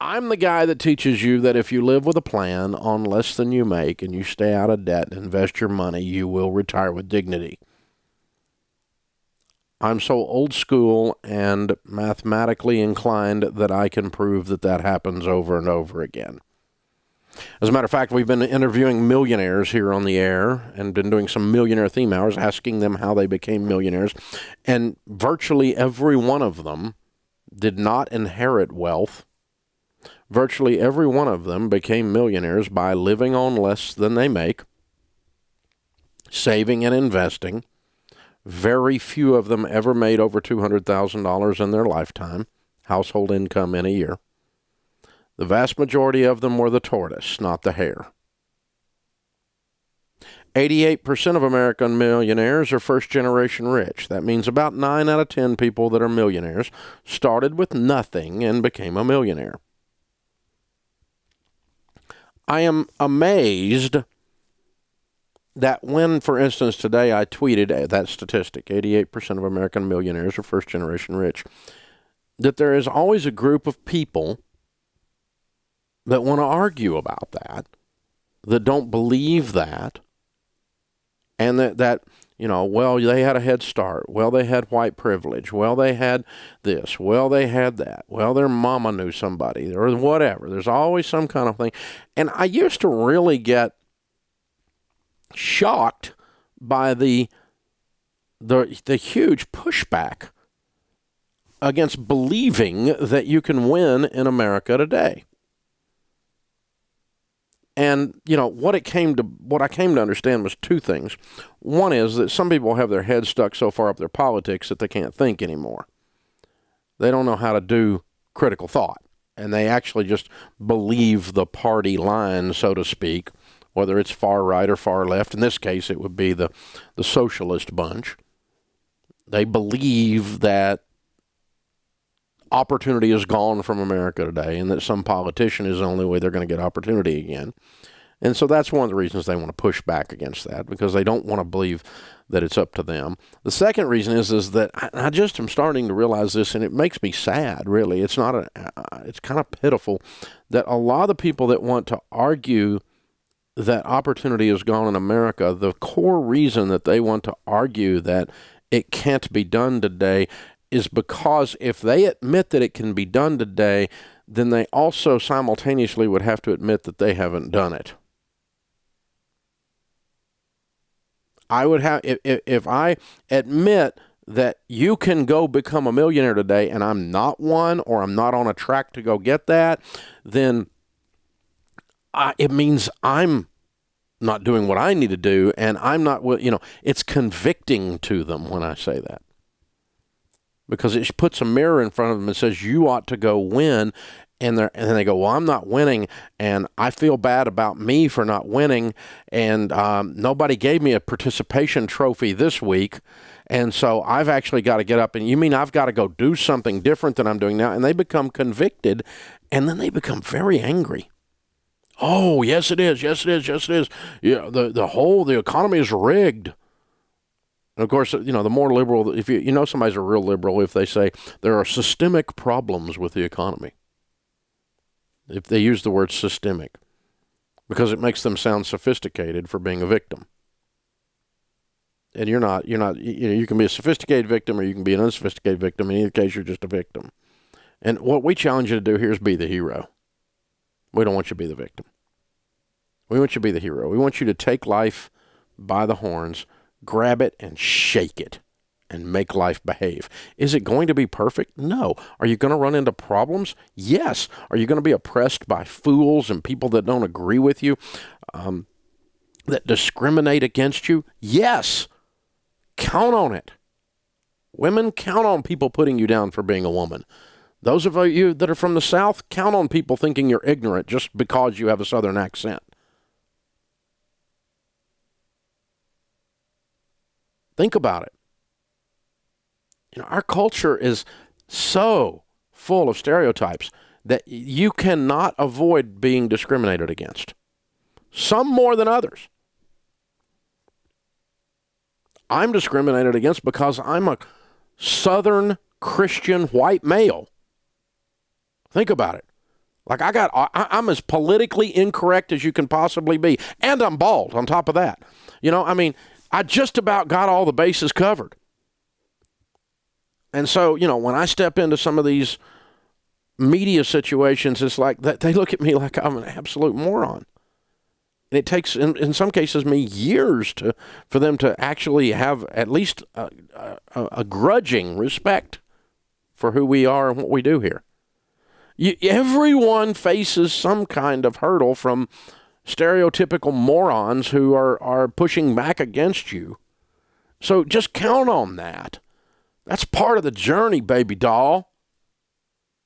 I'm the guy that teaches you that if you live with a plan on less than you make and you stay out of debt and invest your money, you will retire with dignity. I'm so old school and mathematically inclined that I can prove that that happens over and over again. As a matter of fact, we've been interviewing millionaires here on the air and been doing some millionaire theme hours, asking them how they became millionaires. And virtually every one of them did not inherit wealth. Virtually every one of them became millionaires by living on less than they make, saving and investing. Very few of them ever made over $200,000 in their lifetime, household income in a year. The vast majority of them were the tortoise, not the hare. 88% of American millionaires are first-generation rich. That means about 9 out of 10 people that are millionaires started with nothing and became a millionaire. I am amazed that when, for instance, today I tweeted that statistic, 88% of American millionaires are first-generation rich, that there is always a group of people that want to argue about that don't believe that, and that well, they had a head start. Well, they had white privilege. Well, they had this. Well, they had that. Well, their mama knew somebody or whatever. There's always some kind of thing. And I used to really get shocked by the huge pushback against believing that you can win in America today. And, what I came to understand was two things. One is that some people have their heads stuck so far up their politics that they can't think anymore. They don't know how to do critical thought. And they actually just believe the party line, so to speak, whether it's far right or far left. In this case, it would be the socialist bunch. They believe that opportunity is gone from America today and that some politician is the only way they're going to get opportunity again. And so that's one of the reasons they want to push back against that, because they don't want to believe that it's up to them. The second reason is that I just am starting to realize this, and it makes me sad, really. It's kind of pitiful that a lot of the people that want to argue that opportunity is gone in America, the core reason that they want to argue that it can't be done today is because if they admit that it can be done today, then they also simultaneously would have to admit that they haven't done it. I would have, if I admit that you can go become a millionaire today and I'm not one, or I'm not on a track to go get that, then it means I'm not doing what I need to do, and I'm not, it's convicting to them when I say that. Because it puts a mirror in front of them and says, you ought to go win. And then they go, well, I'm not winning, and I feel bad about me for not winning, and nobody gave me a participation trophy this week, and so I've actually got to get up, and you mean I've got to go do something different than I'm doing now? And they become convicted, and then they become very angry. Oh, yes, it is. Yes, it is. Yes, it is. Yeah, the economy is rigged. And of course, the more liberal, if you know somebody's a real liberal, if they say there are systemic problems with the economy, if they use the word systemic, because it makes them sound sophisticated for being a victim. And you're not, you can be a sophisticated victim or you can be an unsophisticated victim. In either case, you're just a victim. And what we challenge you to do here is be the hero. We don't want you to be the victim. We want you to be the hero. We want you to take life by the horns, grab it and shake it, and make life behave. Is it going to be perfect? No. Are you going to run into problems? Yes. Are you going to be oppressed by fools and people that don't agree with you, that discriminate against you? Yes. Count on it. Women, count on people putting you down for being a woman. Those of you that are from the South, count on people thinking you're ignorant just because you have a Southern accent. Think about it. Our culture is so full of stereotypes that you cannot avoid being discriminated against. Some more than others. I'm discriminated against because I'm a Southern Christian white male. Think about it. Like I'm as politically incorrect as you can possibly be. And I'm bald on top of that. You know, I mean, I just about got all the bases covered. And so, you know, when I step into some of these media situations, it's like that they look at me like I'm an absolute moron. And it takes, in some cases, me years for them to actually have at least a grudging respect for who we are and what we do here. Everyone faces some kind of hurdle from stereotypical morons who are pushing back against you. So just count on that. That's part of the journey, baby doll.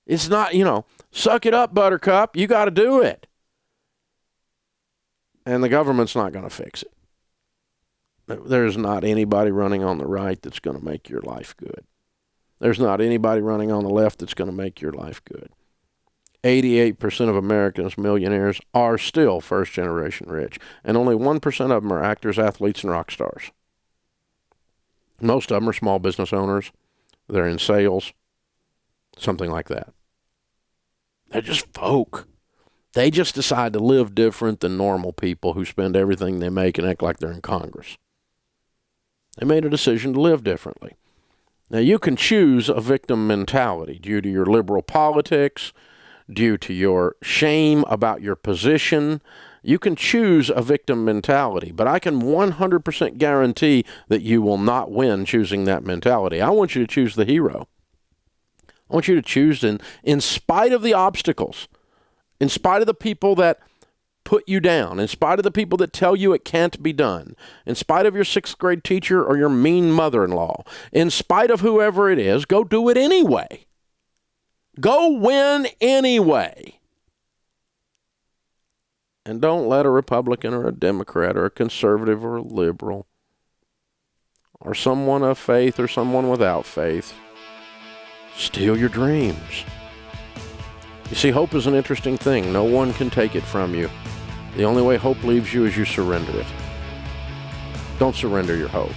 It's not, you know, suck it up, buttercup. You got to do it. And the government's not going to fix it. There's not anybody running on the right that's going to make your life good. There's not anybody running on the left that's going to make your life good. 88% of Americans, millionaires, are still first-generation rich. And only 1% of them are actors, athletes, and rock stars. Most of them are small business owners. They're in sales, something like that. They're just folk. They just decide to live different than normal people who spend everything they make and act like they're in Congress. They made a decision to live differently. Now, you can choose a victim mentality due to your liberal politics, due to your shame about your position. You can choose a victim mentality, but I can 100% guarantee that you will not win choosing that mentality. I want you to choose the hero. I want you to choose in spite of the obstacles, in spite of the people that put you down, in spite of the people that tell you it can't be done, in spite of your 6th grade teacher or your mean mother-in-law, in spite of whoever it is, go do it anyway. Go win anyway. And don't let a Republican or a Democrat or a conservative or a liberal or someone of faith or someone without faith steal your dreams. You see, hope is an interesting thing. No one can take it from you. The only way hope leaves you is you surrender it. Don't surrender your hope.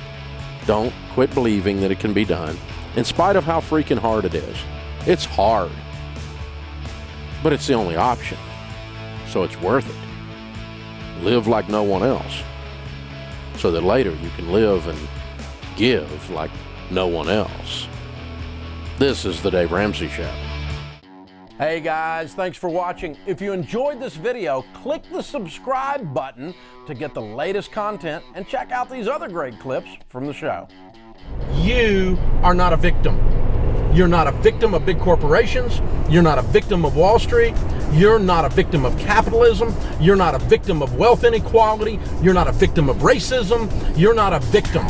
Don't quit believing that it can be done, in spite of how freaking hard it is. It's hard, but it's the only option, so it's worth it. Live like no one else, so that later you can live and give like no one else. This is the Dave Ramsey Show. Hey guys, thanks for watching. If you enjoyed this video, click the subscribe button to get the latest content and check out these other great clips from the show. You are not a victim. You're not a victim of big corporations. You're not a victim of Wall Street. You're not a victim of capitalism. You're not a victim of wealth inequality. You're not a victim of racism. You're not a victim.